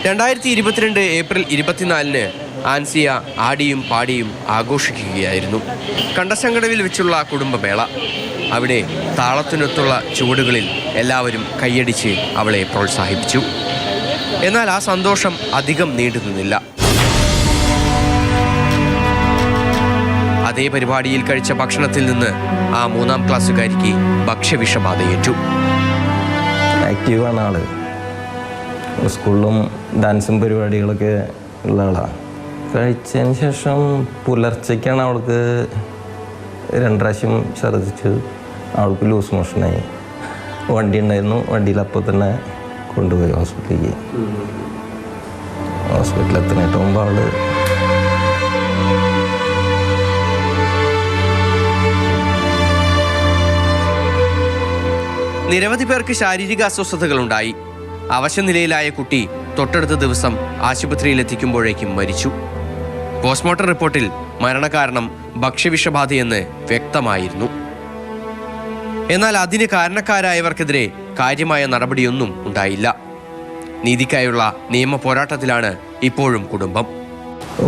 2022 April 24-ന് Ansiya ആടിയും പാടിയും ആഘോഷിക്കുകയായിരുന്നു. കണ്ടശങ്കടവിൽ വെച്ചുള്ള കുടുംബമേള. അവിടെ താളത്തിനൊത്തുള്ള ചുവടുകളിൽ എല്ലാവരും കൈയടിച്ച് അവളെ പ്രോത്സാഹിപ്പിച്ചു. എന്നാൽ ആ സന്തോഷം അധികം നീണ്ടുനിന്നില്ല. അതേ പരിപാടിയിൽ കഴിച്ച ഭക്ഷണത്തിൽ നിന്ന് ആ 3ാം ക്ലാസ്സുകാരിക്ക് ഭക്ഷ്യവിഷബാധയേറ്റു. ആക്റ്റീവാണ് ആള്. സ്കൂളിലും ഡാൻസും പരിപാടികളൊക്കെ ഉള്ള ആളാണ്. കഴിച്ചതിന് ശേഷം പുലർച്ചയ്ക്കാണ് അവൾക്ക് 2 പ്രാവശ്യം ഛർദ്ദിച്ചു. അവൾക്ക് ലൂസ് മോഷനായി. വണ്ടി ഉണ്ടായിരുന്നു. വണ്ടിയിൽ അപ്പോൾ തന്നെ കൊണ്ടുപോയി ഹോസ്പിറ്റലിലേക്ക്. ഹോസ്പിറ്റലിൽ എത്തുന്നതിന് മുമ്പ് അവള് നിരവധി പേർക്ക് ശാരീരിക അസ്വസ്ഥതകളുണ്ടായി. അവശനിലയിലായ കുട്ടി തൊട്ടടുത്ത ദിവസം ആശുപത്രിയിലെത്തിക്കുമ്പോഴേക്കും മരിച്ചു. പോസ്റ്റ്മോർട്ടം റിപ്പോർട്ടിൽ മരണകാരണം ഭക്ഷ്യവിഷബാധയെന്ന് വ്യക്തമായിരുന്നു. എന്നാൽ അതിന് കാരണക്കാരായവർക്കെതിരെ കാര്യമായ നടപടിയൊന്നും ഉണ്ടായില്ല. നീതിക്കായുള്ള നിയമ പോരാട്ടത്തിലാണ് ഇപ്പോഴും കുടുംബം.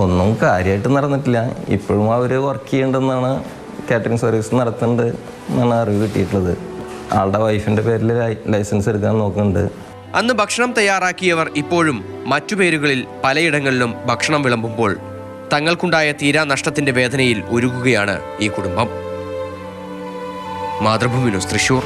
ഒന്നും കാര്യമായിട്ട് നടന്നിട്ടില്ല. ഇപ്പോഴും അവർ വർക്ക് ചെയ്യേണ്ടെന്നാണ്, കാറ്ററിംഗ് സർവീസ് നടത്തുന്നുണ്ട് എന്നാണ് അറിവ് കിട്ടിയിട്ടുള്ളത്. ആളുടെ വൈഫിൻ്റെ പേരിൽ ലൈസൻസ് എടുക്കാൻ നോക്കുന്നുണ്ട്. അന്ന് ഭക്ഷണം തയ്യാറാക്കിയവർ ഇപ്പോഴും മറ്റു പേരുകളിൽ പലയിടങ്ങളിലും ഭക്ഷണം വിളമ്പുമ്പോൾ തങ്ങൾക്കുണ്ടായ തീരാ നഷ്ടത്തിന്റെ വേദനയിൽ ഉരുകുകയാണ് ഈ കുടുംബം. മാതൃഭൂമി ന്യൂസ്, തൃശൂർ.